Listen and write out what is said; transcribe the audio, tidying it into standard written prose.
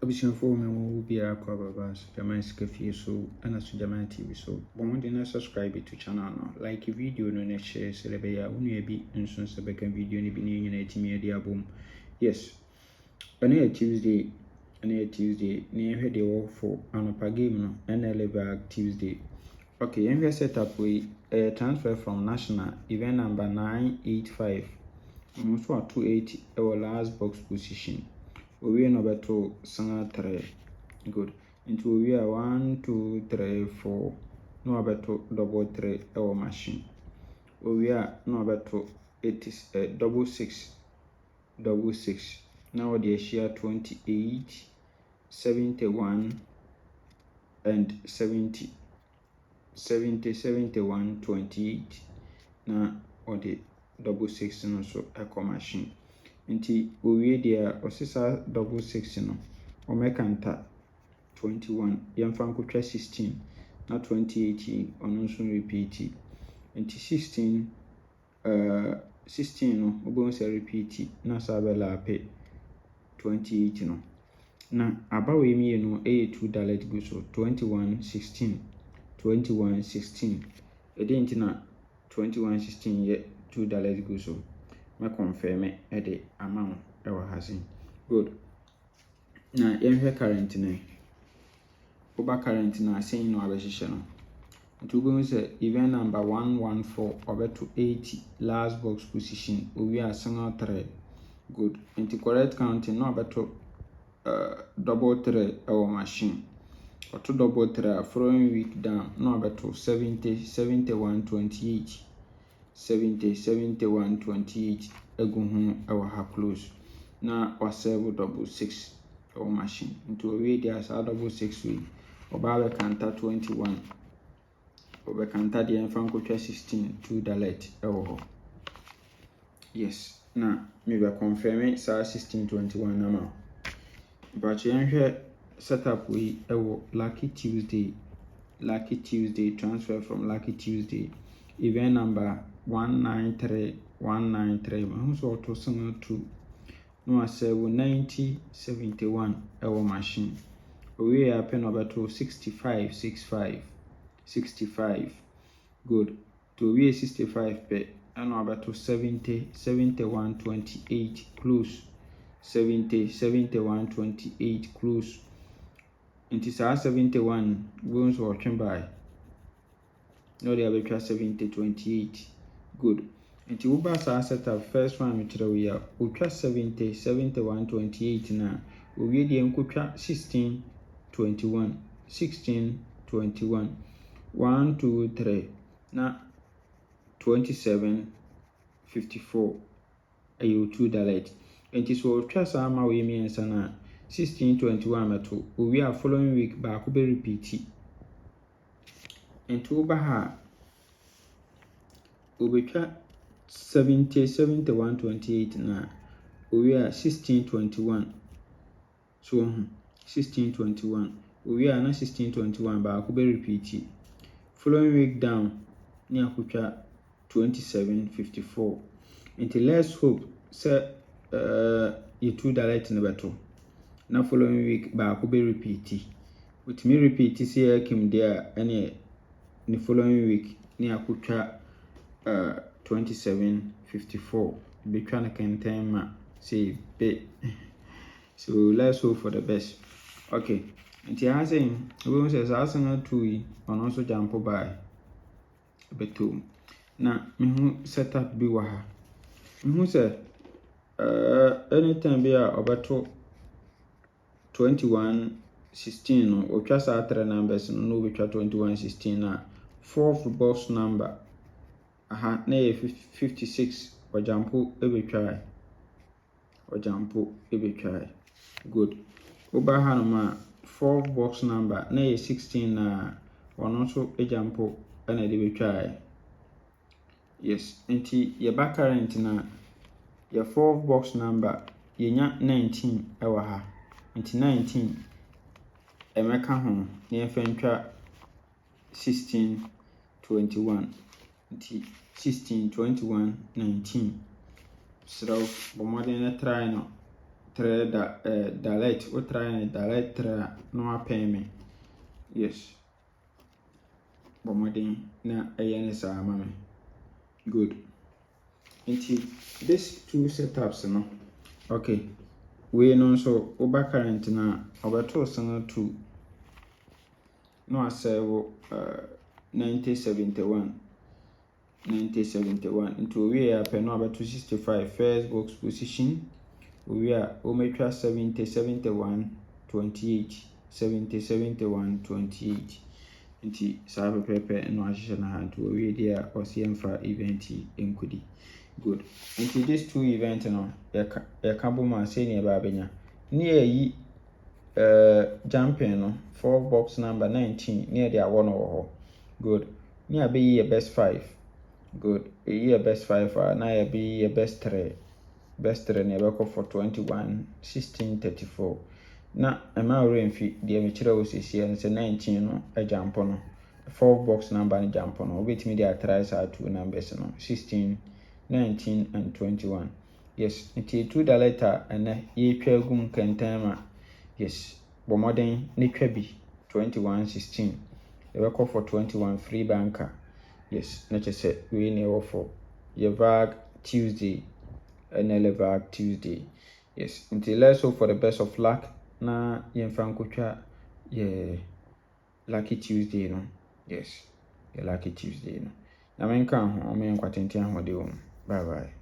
Abusuafoɔ me wo biara kɔ ababa so German Sika Fie so ana so German TV so bɔmmɔden na subscribe to channel no like video no na share sɛ ɛbɛyɛ a wo nua bi nso sɛ bɛka video no bi ne nyinaa timi adi abom. Yes, ɛno yɛ Tuesday ne yɛhwɛ deɛ ɛwɔ for anɔpa game no Nla Vag Tuesday. Okay, yɛhwɛ setup yi transfer from national event number 985 nso a 280 ɛwɔ last box position. We no beto sanga 3 good into we are 1 2 3 4 no beto double 3 our machine we are no beto it is double 6 now the share 28 71 and 70 71 28 na or the double 6 no so echo machine nti owie dia osisa double 6 no o mekanta 21 yemfa nkotwa 16 na 2018 ono nso repeat nti 16 no obo nso repeat na sabela ape 28 no na abawe mi no e2 dalet go so 21 16 ede nti na 21 16 ye 2 dalet go so me confirm the amount ewa hasin good na yenhwe current na oba current na asen no abehihye no ntugo say event number 114 obeto 80 last box position owi asan 3 good into correct counting no obeto double 3 ewa machine oto double 3 following week down no obeto 70 71 28 70 71 28 egu hu ewa ha close na wasave double 6 ewa machine into we there as double 6 we oba be kanta 21 oba kanta de enfa nkotwa 16 2 dalet ewa ho. Yes, na me be confirm sa 16 21 na ma but yenhwe setup we ewo Lucky Tuesday transfer from Lucky Tuesday event number 193 so to sanga 2 no asave 90 71 ewo machine we are pen over to 65 good to we 65 pe and over to 70 71 28 close 70 71 28 close into 71 goes or by no they have 70 28 good into uba sa setup first one which we are ultra 70 71 28 na we the enkutwa 16 21 1 2 3 na 27 54 ayo 2 dalet enti so ultra sa ma we mi ensa na 16 21 meto we are following week ba ko be repeat enti uba ha obetwa 70 71 28 na we are 16 21 so 16 21 we are na 16 21 ba ko be repeat following week down ni akotwa 27 54 until let's hope say you 2 dalet na beto na following week ba ko be repeat with me repeat say akim there any the following week ni akotwa 27 54 be trying to ma say be so let's hope for the best. Okay, nti ha saying we want say asanga 2 yi on also jump by beto na me hu setup bi wa ha me hu say anytime be a obeto 21 16 no otwa sa 3 numbers no betwa 21 16 na fourth box number aha na 56 ojampo ebetwa good oba ha no ma fourth box number na 16 na ono so ejampo na de betwa. Yes, enti ye back current na your fourth box number yenya 19 ewa ha enti 19 emeka ho na yefentwa 16 21 enti 16 21 19 so bɔmmɔden na try no 3 direct we try direct 3 no apɛn me yes bomodin na ɛyɛ ne saa ama me good nti this two setups no okay we no so over current na obeto sen 2 no asɛwo 9071 into we apɛ no abeto 65 first box position we are ometwa 70 71 28 70 71 28 nti saa pepepe no ahyehyɛ na ha nto we dia osiemfa event enkudi good nti these two event no ya ka boma say ne ba benya ne yi jumping no 4 box number 19 near dia one ho good ne abeyi ye best 5 good ye best 5 na ya be ye best 3 ne be for 21 16 34 na ema remfi de me kire wo sesie no 19 no ajampo no 4 box number no jampo no obetimi de try sa two numbers no 16 19 and 21 yes nti $2 letter and ye twa gum kentama yes bomoden ne twa bi 21 16 e be for 21 free banker yes na chese we ne wo for ye Vag Tuesday Nla Vag Tuesday yes until let's hope for the best of luck na yemfa nkotwa ye lucky Tuesday no yes ye lucky Tuesday no na menka ho o men kwatenti ahode wo bye bye